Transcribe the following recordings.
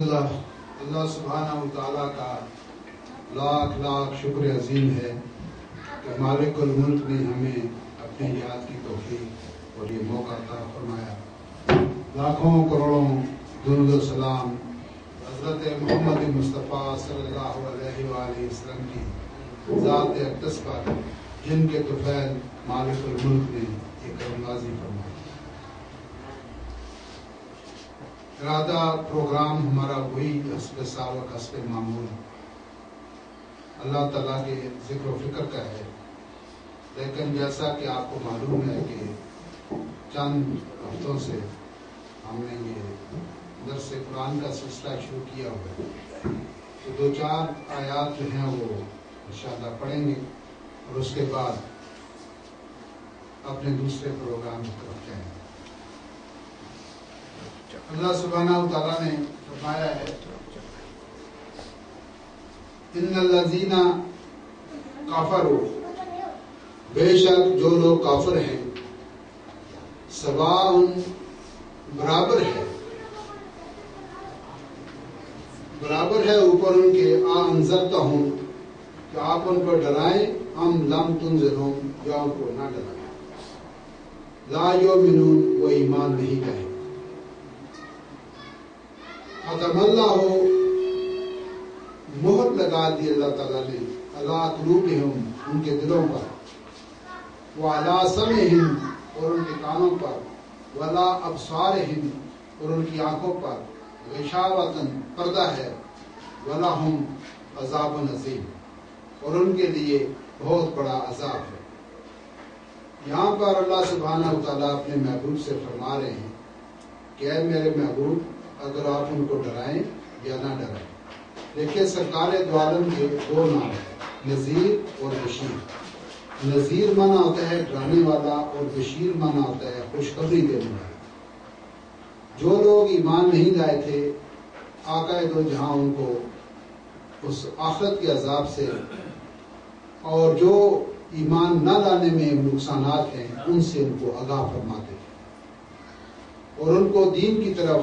اللہ سبحانہ و تعالیٰ کا لاکھ لاکھ شکر عظیم ہے کہ مالک الملک نے ہمیں اپنی یاد کی توفیق اور یہ موقع عطا فرمایا۔ لاکھوں کروڑوں درود و سلام حضرت محمد مصطفیٰ صلی اللہ علیہ وآلہ وسلم کی ذات اقدس پر جن کے طفیل مالک الملک نے یہ کرم نوازی فرمائی۔ ارادہ پروگرام ہمارا وہی حسب سابق حسب معمول اللہ تعالیٰ کے ذکر و فکر کا ہے، لیکن جیسا کہ آپ کو معلوم ہے کہ چند ہفتوں سے ہم نے یہ درس قرآن کا سلسلہ شروع کیا ہوا ہے، تو دو چار آیات جو ہیں وہ انشاءاللہ پڑھیں گے اور اس کے بعد اپنے دوسرے پروگرام کی طرف جائیں گے۔ اللہ سبحانہ و تعالیٰ نے فرمایا ہے ان الذین کفروا، بے شک جو لوگ کافر ہیں، سواء برابر ہے اوپر ان کے انذرتہم، کہ آپ ان کو ڈرائیں، ام لم تنذرہم، یا ان کو نہ ڈرائیں، لا یؤمنون، وہ ایمان نہیں لائیں۔ ختم اللہ ہو، مہر لگا دی اللہ تعالیٰ نے، علی قلوبہم، ان کے دلوں پر، وعلی سمعہم، اور ان کے کانوں پر، وعلی ابصارہم، اور ان کی آنکھوں پر، غشاوۃ، پردہ ہے، ولہم عذاب عظیم، اور ان کے لیے بہت بڑا عذاب ہے۔ یہاں پر اللہ سبحانہ و تعالیٰ اپنے محبوب سے فرما رہے ہیں کہ اے میرے محبوب، اگر آپ ان کو ڈرائیں یا نہ ڈرائیں۔ دیکھیں سرکار دو عالم کے دو نام ہیں، نذیر اور بشیر۔ نذیر مانا ہوتا ہے ڈرانے والا، اور بشیر مانا ہوتا ہے خوشخبری دینے والا۔ جو لوگ ایمان نہیں لائے تھے، آقا دو جہاں ان کو اس آخرت کے عذاب سے اور جو ایمان نہ لانے میں نقصانات ہیں ان سے ان کو آگاہ فرماتے تھے، اور ان کو دین کی طرف،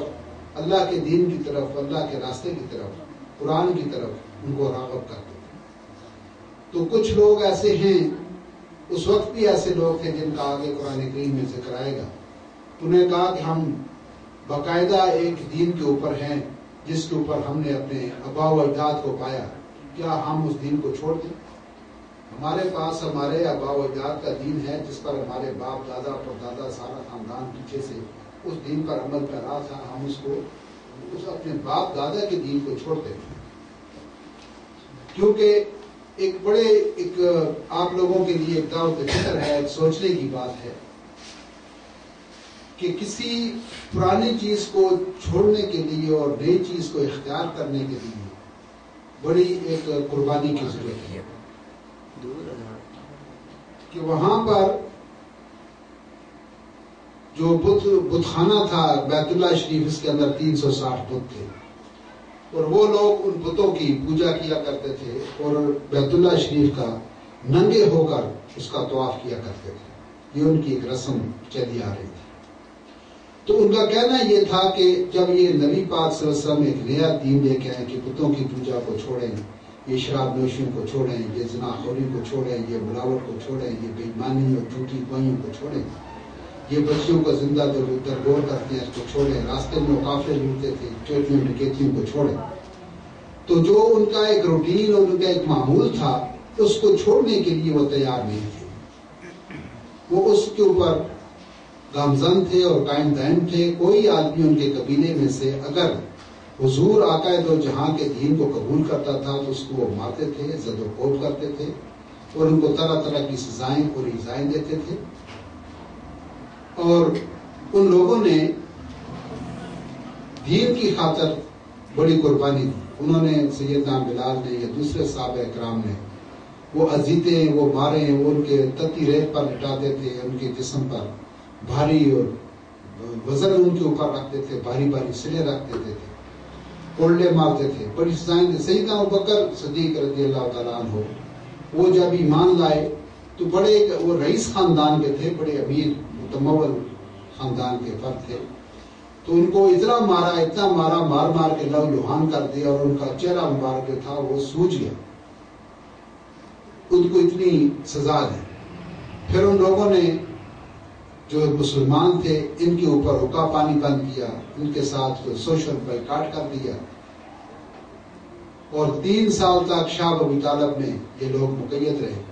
اللہ کے دین کی طرف، اللہ کے راستے کی طرف، قرآن کی طرف ان کو راغب کرتے تھے۔ تو کچھ لوگ ایسے ہیں، اس وقت بھی ایسے لوگ تھے جن کا آگے قرآن کریم میں ذکر آئے گا، انہیں کہا کہ ہم باقاعدہ ایک دین کے اوپر ہیں جس کے اوپر ہم نے اپنے آباء و اجداد کو پایا، کیا ہم اس دین کو چھوڑ دیں؟ ہمارے پاس ہمارے آباء و اجداد کا دین ہے جس پر ہمارے باپ دادا پردادا سارا خاندان پیچھے سے اس دین پر عمل کر رہا تھا، ہم اس کو اپنے باپ دادا کے دین کو چھوڑتے ہیں۔ کیونکہ ایک آپ لوگوں کے لیے ایک دعوت فکر ہے، ایک سوچنے کی بات ہے کہ کسی پرانی چیز کو چھوڑنے کے لیے اور نئی چیز کو اختیار کرنے کے لیے بڑی ایک قربانی کی ضرورت ہے، کہ وہاں پر جو بت خانہ تھا بیت اللہ شریف، اس کے اندر 360 بت تھے، اور وہ لوگ ان بتوں کی پوجا کیا کرتے تھے اور بیت اللہ شریف کا ننگے ہو کر اس کا طواف کیا کرتے تھے۔ یہ ان کی ایک رسم چلی آ رہی تھی۔ تو ان کا کہنا یہ تھا کہ جب یہ نبی پاک صلی اللہ علیہ وسلم ایک نیا دین لے کے آئے کہ بتوں کی پوجا کو چھوڑیں، یہ شراب نوشیوں کو چھوڑیں، یہ زناخوری کو چھوڑیں، یہ ملاوٹ کو چھوڑیں، یہ بے ایمانی اور جھوٹی گوئیوں کو چھوڑیں، یہ بچیوں کو زندہ درگور کرتے ہیں، اس کو چھوڑیں، راستے میں قافلے لوٹتے تھے، چوریوں ڈکیتیوں کو چھوڑیں۔ تو جو ان کا ایک روٹین اور ان کا ایک معمول تھا، اس کو چھوڑنے کے لیے وہ تیار نہیں تھے، وہ اس کے اوپر گامزن تھے اور قائم دائم تھے۔ کوئی آدمی ان کے قبیلے میں سے اگر حضور آقا دو جہاں کے دین کو قبول کرتا تھا تو اس کو وہ مارتے تھے، زد و کوب کرتے تھے، اور ان کو طرح طرح کی سزائیں اور ایذائیں دیتے تھے۔ اور ان لوگوں نے دین کی خاطر بڑی قربانی دی۔ انہوں نے سیدنا بلال نے یا دوسرے صحابہ اکرام نے وہ اذیتیں، وہ ماریں، وہ ان کے تتی ریت پر لٹاتے تھے، ان کے جسم پر بھاری اور وزن ان کے اوپر رکھتے تھے، بھاری بھاری سلے رکھ دیتے تھے، کوڑلے مارتے تھے، بڑی سزائیں تھے۔ سیدنا ابوبکر صدیق رضی اللہ تعالیٰ عنہ وہ جب ایمان لائے تو بڑے وہ رئیس خاندان کے تھے، بڑے امیر متمول خاندان کے فرد تھے۔ تو ان کو اتنا مارا مار مار کے لو لوہان کر دیا اور ان کا چہرہ مبارک جو تھا وہ سوج گیا. ان کو اتنی سزا دی. پھر ان لوگوں نے جو مسلمان تھے ان کے اوپر حکا پانی بند کیا, ان کے ساتھ سوشل بائیکاٹ کر دیا, اور 3 سال تک شاہ ابو طالب میں یہ لوگ مقید رہے.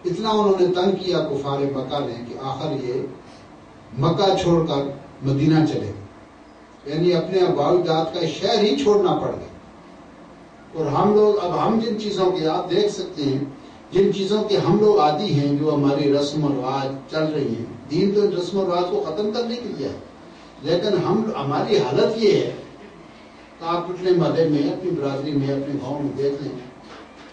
اتنا انہوں نے تنگ کیا کفار مکہ نے کہ آخر یہ مکہ چھوڑ کر مدینہ چلے, یعنی اپنے آباء اجداد کا شہر ہی چھوڑنا پڑ گیا. اور ہم جن چیزوں کے آپ دیکھ سکتے ہیں, جن چیزوں کے ہم لوگ عادی ہیں, جو ہماری رسم و رواج چل رہی ہیں, دین تو رسم و رواج کو ختم کرنے کے لیے ہے, لیکن ہماری حالت یہ ہے کہ آپ اپنے محلے میں, اپنی برادری میں, اپنے گاؤں میں دیکھ لیں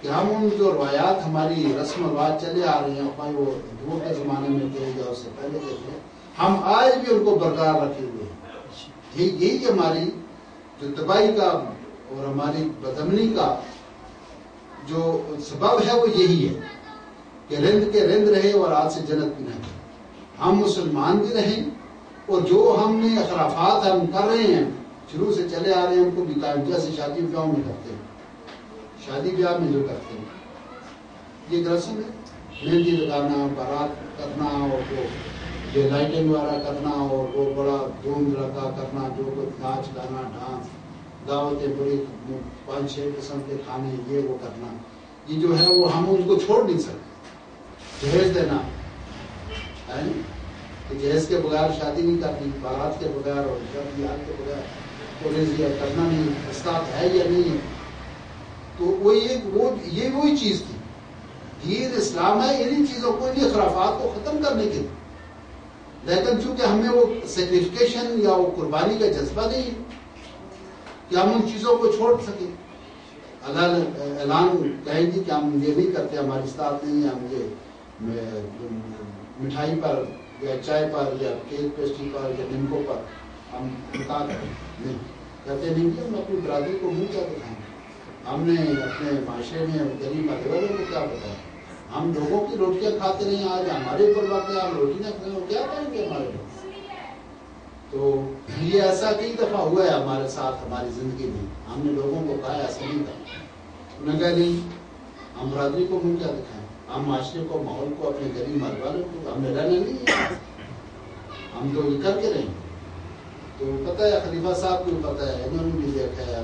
کہ ہم ان جو روایات ہماری رسم و رواج چلے آ رہے ہیں, خواہ وہ ہندوؤں کے زمانے میں تھے یا اس سے پہلے کے تھے, ہم آج بھی ان کو برقرار رکھے ہوئے ہیں. یہی ہماری جو تباہی کا اور ہماری بدامنی کا جو سبب ہے وہ یہی ہے کہ رند کے رند رہے اور آج سے جنت بھی نہ. ہم مسلمان بھی رہیں, اور جو ہم نے خرافات ہم کر رہے ہیں شروع سے چلے آ رہے ہیں ان کو بھی قائم, جیسے شادی بیاہوں میں کرتے ہیں, شادی بیاہ میں جو کرتے ہیں یہ ایک رسم ہے, مہندی لگانا, بارات کرنا, اور وہ یہ لائٹنگ وغیرہ کرنا, اور وہ بڑا دھوم دھڑکا کرنا, جو کچھ ناچ گانا ڈانس, دعوتیں بڑی 5-6 قسم کے کھانے, یہ وہ کرنا, یہ جو ہے وہ ہم ان کو چھوڑ نہیں سکتے. جہیز دینا, جہیز کے بغیر شادی نہیں کرنی, بارات کے بغیر اور شادیات کے بغیر, اور یہ کرنا نہیں, استاد ہے یا نہیں ہے. تو یہ وہی چیز تھی. دین اسلام ہے انہی چیزوں کو, انہی خرافات کو ختم کرنے کے لیے, لیکن چونکہ ہمیں وہ سیگریفیکیشن یا وہ قربانی کا جذبہ نہیں ہے کہ ہم ان چیزوں کو چھوڑ سکیں. اعلان کہیں گے کہ ہم یہ نہیں کرتے, ہماری استاد نہیں ہے, ہم یہ مٹھائی پر یا چائے پر یا کیک پیسٹری پر یا نمکوں پر ہم بتا نہیں کہتے نہیں کہ ہم اپنی برادری کو منہ کیا دکھائیں. ہم نے اپنے معاشرے میں غریب مدرسوں کو کیا بتایا, ہم لوگوں کی روٹیاں کھاتے رہے, آج ہمارے اوپر وقت ہے, آپ روٹی نہ کھائیں, وہ کیا کریں گے ہمارے لوگ. تو یہ ایسا کئی دفعہ ہوا ہے ہمارے ساتھ ہماری زندگی میں, ہم نے لوگوں کو کہا ایسا نہیں تھا, انہوں نے کہا نہیں ہم برادری کو منہ کیا دکھائیں, ہم معاشرے کو, ماحول کو, اپنے غریب مال والوں کو ہم نے رہنا نہیں ہے, ہم تو یہ کر کے رہیں. تو پتہ ہے خلیفہ صاحب کو پتہ ہے, انہوں نے بھی دیکھا ہے,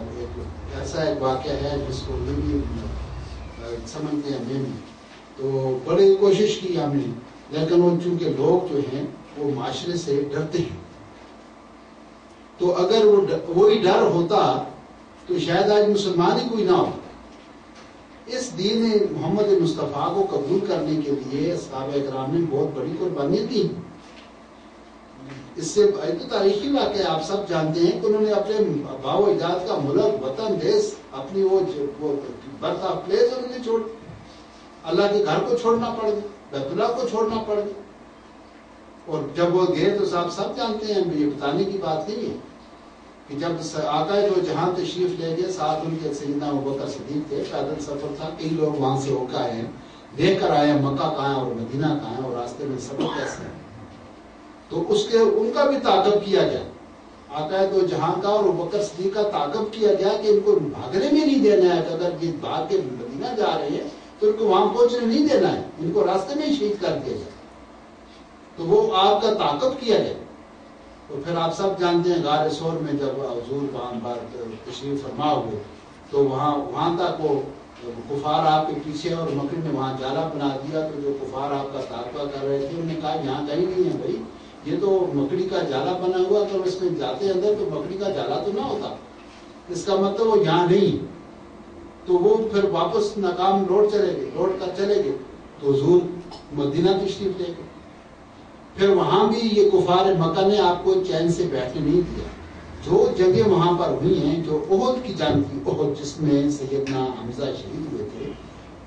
ایسا ایک واقعہ ہے جس کو یہ بھی سمجھتے ہیں ہمیں بھی. تو بڑی کوشش کی ہم نے, لیکن وہ چونکہ لوگ جو ہیں وہ معاشرے سے ڈرتے ہیں, تو اگر وہی ڈر ہوتا تو شاید آج مسلمان ہی کوئی نہ ہو. اس دین محمد مصطفیٰ کو قبول کرنے کے لیے صحابہ کرام نے بہت بڑی قربانیاں دی. اس سے تو تاریخی واقعہ آپ سب جانتے ہیں کہ انہوں نے اپنے آباء و اجداد کا ملک, وطن, دیس, اپنی وہ برتھ آف پلیس انہوں نے چھوڑ, اللہ کے گھر کو چھوڑنا پڑ گیا, بیت اللہ کو چھوڑنا پڑ گیا. اور جب وہ گئے تو صاحب سب جانتے ہیں, یہ بتانے کی بات نہیں ہے کہ جب آقا جو جہاں تشریف لے گئے, ساتھ ان کے سیدنا ابوبکر صدیق تھے, پیدل سفر تھا, کئی لوگ وہاں سے ہو کے آئے ہیں, دیکھ کر آئے ہیں مکہ کہاں ہے اور مدینہ کہاں ہے اور راستے میں سفر کیسے ہے. تو ان کا بھی تعاقب کیا گیا, آقا تو جہاں کا اور ابوبکر صدیق کا تعاقب کیا گیا کہ ان کو بھاگنے میں نہیں دینا ہے, کہ اگر یہ بھاگ کے مدینہ جا رہے ہیں تو ان کو وہاں پہنچنے نہیں دینا ہے, ان کو راستے میں ہی شہید کر دیا جائے. تو وہ آپ کا تعاقب کیا گیا. تو پھر آپ سب جانتے ہیں غار ثور میں جب حضور بار تشریف فرما ہوئے تو وہاں تک وہ کفار آپ کے پیچھے, اور مکڑی نے وہاں جالا بنا دیا. تو جو کفار آپ کا تعاقبہ کر رہے تھے انہوں نے کہا یہاں کہیں نہیں ہے بھائی, یہ تو مکڑی کا جالا بنا ہوا, تو اس میں جاتے اندر تو مکڑی کا جالا تو نہ ہوتا, اس کا مطلب وہ یہاں نہیں. تو وہ پھر واپس ناکام لوٹ کر چلے گئے. تو حضور مدینہ تشریف لے گئے. پھر وہاں بھی یہ کفار مکہ نے آپ کو چین سے بیٹھنے نہیں دیا. جو جنگیں وہاں پر ہوئی ہیں, جو احد کی جنگ تھی, احد جس میں سیدنا حمزہ شہید ہوئے تھے,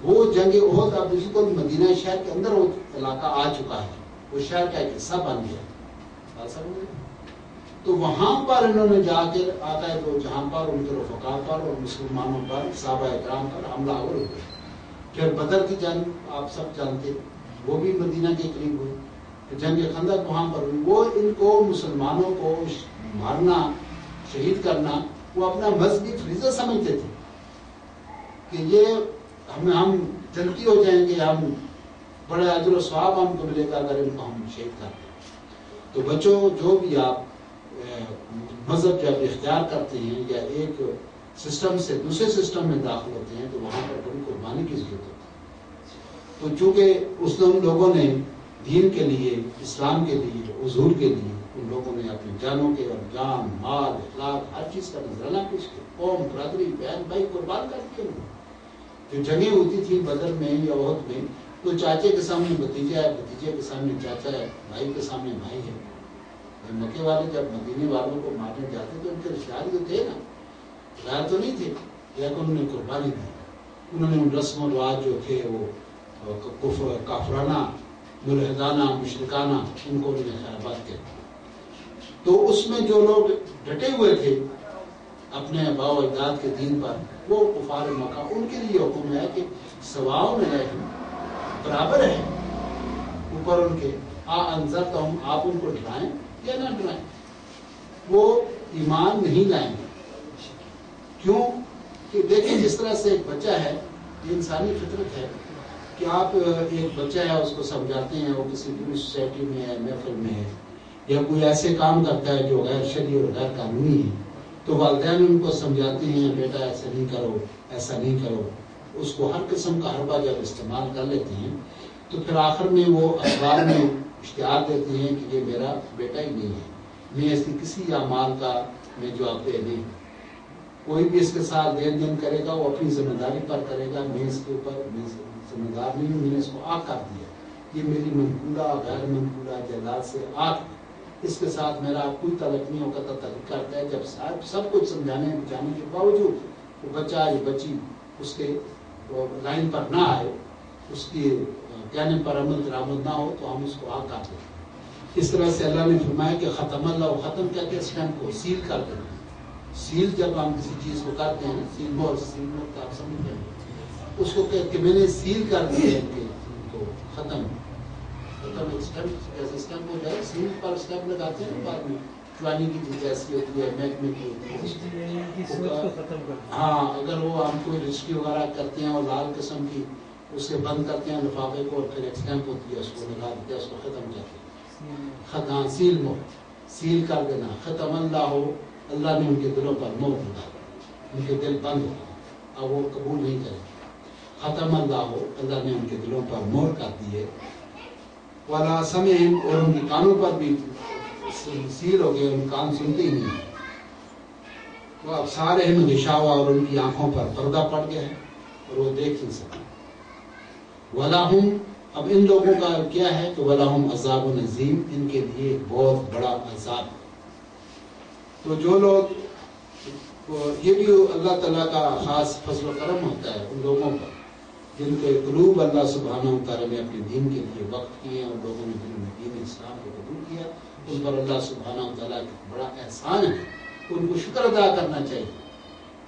وہ جنگ احد اب بالکل مدینہ شہر کے اندر وہ علاقہ آ چکا ہے, وہ شہر کا ایک حصہ بن گیا. تو وہاں پر انہوں نے جا کے آقا دو جہاں پر, ان کے رفقا پر اور مسلمانوں پر, صحابہ کرام پر حملہ آور ہوئے. پھر بدر کی جنگ آپ سب جانتے, وہ بھی مدینہ کے قریب ہوئی. جنگ خندق وہاں پر ہوئی. وہ ان کو مسلمانوں کو مارنا شہید کرنا وہ اپنا مذہبی فریضہ سمجھتے تھے کہ یہ ہم جنتی ہو جائیں گے، ہم بڑے اجر و ثواب ہم کو ملے گا اگر ان کو ہم شہید کرتے ہیں۔ تو بچوں جو بھی آپ مذہب جب اختیار کرتے ہیں یا ایک سسٹم سے دوسرے سسٹم میں داخل ہوتے ہیں تو وہاں پر بڑی قربانی کی ضرورت ہوتی ہے۔ تو چونکہ اس لوگوں نے دین کے لیے، اسلام کے لیے، حضور کے لیے ان لوگوں نے اپنی جانوں کے اور جان، مال، اخلاق ہر چیز کا نذرانہ پیش کیا، قوم، برادری، بہن بھائی قربان کر دیے۔ جو جنگیں ہوتی تھیں بدر میں یا احد میں تو چاچے کے سامنے بھتیجا ہے، بھتیجے کے سامنے چاچا ہے، بھائی کے سامنے بھائی ہے۔ مکے والے جب مدینے والوں کو مارنے جاتے تو ان کے رشتہ دار تو تھے نا، غیر تو نہیں تھے، لیکن انہوں نے قربانی دی۔ انہوں نے ان رسم و رواج جو تھے وہ کافرانہ، ملحدانہ، مشرکانہ، ان کو انہوں نے خیرآباد کیا۔ تو اس میں جو لوگ ڈٹے ہوئے تھے اپنے آباء و اجداد کے دین پر، وہ کفار مکہ، ان کے لیے حکم ہے کہ سواؤں میں برابر ہے اوپر ان کے انذرتہم، آپ ان کو ڈرائیں یا نہ ڈرائیں، وہ ایمان نہیں لائیں گے۔ کیوں کہ دیکھیں جس طرح سے ایک بچہ ہے، یہ انسانی فطرت ہے کہ آپ ایک بچہ ہے اس کو سمجھاتے ہیں، وہ کسی بھی سوسائٹی میں ہے، محفل میں ہے، یا کوئی ایسے کام کرتا ہے جو غیر شرعی اور غیر قانونی ہے تو والدین ان کو سمجھاتے ہیں بیٹا ایسا نہیں کرو، ایسا نہیں کرو۔ اس کو ہر قسم کا حربہ جب استعمال کر لیتے ہیں تو پھر آخر میں وہ اخبار میں اشتہار دیتے ہیں کہ یہ میرا بیٹا ہی نہیں ہے، میں اس کی کسی اعمال کا میں جواب دہ نہیں ہوں۔ کوئی بھی اس کے ساتھ دین دین کرے گا وہ اپنی ذمہ داری پر کرے گا، میں اس کے اوپر ذمہ دار نہیں ہوں، میں نے اس کو آگ کر دیا، یہ میری منقولہ غیر منقولہ جائیداد سے آگ، اس کے ساتھ میرا کوئی تعلق نہیں ہوگا۔ تعلق کرتا ہے جب سب کچھ سمجھانے بچانے کے باوجود وہ بچہ یا بچی اس کے لائن پر نہ آئے، اس کی کہنے پر عمل درآمد نہ ہو تو ہم اس کو آگ کر دیں۔ اس طرح سے اللہ نے فرمایا کہ ختم اللہ، ختم کہتے ہیں اسٹیمپ کو، سیل کر دینا۔ سیل جب ہم کسی چیز کو کرتے ہیں، سیل مور تو آپ سمجھتے ہیں اس کو کہ میں نے سیل کر دیا ہے کہ تو ختم اسٹیمپ ہو جائے، سیل پر اسٹیمپ لگاتے ہیں بعد میں چوانی کی چیز ایسی ہوتی ہے، محکمے کی ہوتی ہے۔ ہاں اگر وہ ہم کوئی رجسٹری وغیرہ کرتے ہیں اور لال قسم کی اس سے بند کرتے ہیں لفافے کو اور پھر ایک اسٹیمپ ہوتی ہے اس کو لگا دیتے ہیں، اس کو ختم کرتے ہیں۔ خطا سیل مور، سیل کر دینا۔ ختم اللہ ہو، اللہ نے ان کے دلوں پر مہر لگا دی، ان کے دل بند ہو گئے، اب وہ قبول نہیں کرے۔ ختم اللہ ہو، اللہ نے ان کے دلوں پر مہر کر دی ہے۔ وَعَلَىٰ سَمْعِهِمْ، اور ان کے کانوں پر بھی سیل ہو گئے، ان کان سنتے ہی نہیں۔ وَأَبْصَارِهِمْ غِشَاوَةٌ، اور ان کی آنکھوں پر پردہ پڑ گیا ہے اور وہ دیکھ نہیں سکتے۔ وَلَهُمْ، اب ان لوگوں کا کیا ہے کہ وَلَهُمْ عَذَابٌ عَظِيمٌ، ان کے لیے بہت بڑا عذاب۔ تو جو لوگ، یہ بھی اللہ تعالیٰ کا خاص فضل و کرم ہوتا ہے ان لوگوں پر جن کے قلوب اللہ سبحانہ وتعالیٰ نے اپنے دین کے لیے وقف کیے ہیں، اور لوگوں نے دل میں دین اسلام کو قبول کیا، ان پر اللہ سبحانہ وتعالیٰ کا بڑا احسان ہے، ان کو شکر ادا کرنا چاہیے۔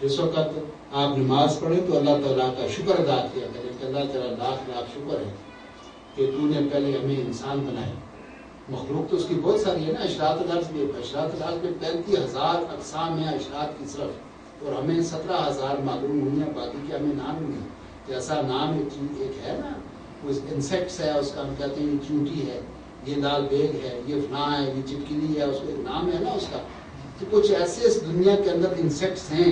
جس وقت آپ نماز پڑھیں تو اللہ تعالیٰ کا شکر ادا کیا کریں کہ اللہ تعالیٰ لاکھ لاکھ شکر ہے کہ تو نے پہلے ہمیں انسان بنائے۔ مخلوق تو اس کی بہت ساری ہے نا، اشراط الارض میں 35,000 اقسام ہیں اشراط کی صرف، اور ہمیں 17,000 معلوم ہوئی ہیں، باقی کے ہمیں نام نہیں۔ جیسا نام ایک ہے نا، وہ انسیکٹس ہے، اس کا ہم کہتے ہیں یہ چونٹی ہے، یہ لال بیگ ہے، یہ فلاں ہے، یہ چٹکلی ہے، اس کو ایک نام ہے نا اس کا۔ تو کچھ ایسے اس دنیا کے اندر انسیکٹس ہیں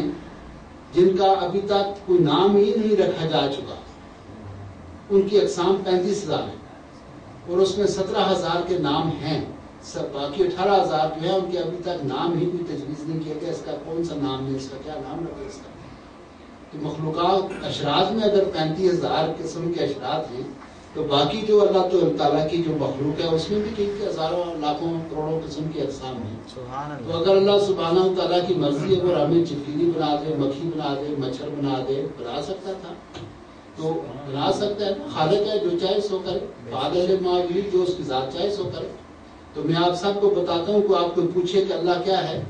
جن کا ابھی تک کوئی نام ہی نہیں رکھا جا چکا، ان کی اقسام 35,000 ہیں، اور اس میں 17,000 کے نام ہیں، باقی 18,000 جو ہے ان کے ابھی تک نام ہی کوئی تجویز نہیں کیا گیا، اس کا کون سا نام ہے، اس کا کیا نام رکھے اس کا۔ تو مخلوقات اشراط میں اگر 35,000 قسم کے اشراط ہیں تو باقی جو اللہ تعالیٰ کی جو مخلوق ہے اس میں بھی ٹھیک ہے، ہزاروں لاکھوں کروڑوں قسم کی اقسام ہیں۔ تو اگر اللہ سبحانہ وتعالیٰ کی مرضی ہے وہ ہمیں چٹکلی بنا دے، مکھی بنا دے، مچھر بنا دے، بنا سکتا تھا تو بنا سکتا ہے، خالق ہے، جو چاہے سو کرے، فاعل معاوی، جو اس کی ذات چاہے سو کرے۔ تو میں آپ سب کو بتاتا ہوں کہ آپ کو پوچھے کہ اللہ کیا ہے،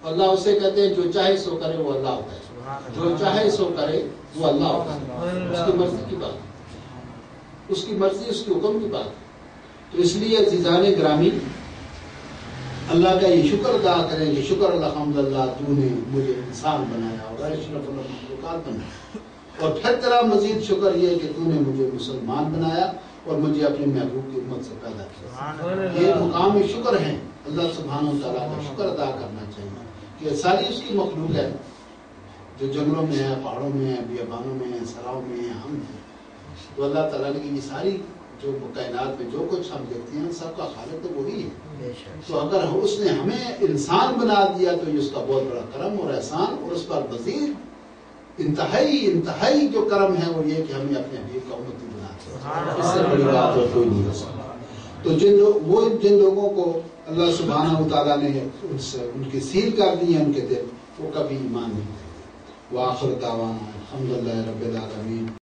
اللہ اسے کہتے ہیں جو چاہے سو کرے وہ اللہ ہوتا ہے، جو چاہے سو کرے وہ اللہ ہوتا ہے، اس کی مرضی کی بات، اس کی مرضی، اس کے حکم کی بات۔ تو اس لیے عزیزان گرامی، اللہ کا یہ شکر ادا کریں کہ شکر الحمدللہ تو نے مجھے انسان بنایا اور اشرف المخلوقات بنایا، اور پھر تیرا مزید شکر یہ کہ تو نے مجھے مسلمان بنایا اور مجھے اپنے محبوب کی امت سے پیدا کیا۔ یہ مقام شکر ہے، اللہ سبحانہ و تعالیٰ کا شکر ادا کرنا چاہیے کہ ساری اس کی مخلوق ہے، جو جنگلوں میں ہے، پہاڑوں میں ہے، بیابانوں میں ہے، سراؤں میں ہے، ہم ہیں، تو اللہ تعالیٰ نے یہ ساری جو کائنات میں جو کچھ ہم دیکھتے ہیں سب کا خالق تو وہی ہے۔ تو اگر اس نے ہمیں انسان بنا دیا تو یہ اس کا بہت بڑا کرم اور احسان، اور اس پر مزید انتہائی جو کرم ہے وہ یہ کہ ہمیں اپنے حبیب کا امتی بنا دیا، اس سے بڑی بات اور کوئی نہیں ہو سکتی۔ تو جن لوگوں کو اللہ سبحانہ و تعالیٰ نے ان کی سیل کر دی ہے ان کے دل، وہ کبھی ایمان نہیں کرتے۔ وآخر دعوانا الحمدللہ رب العالمین۔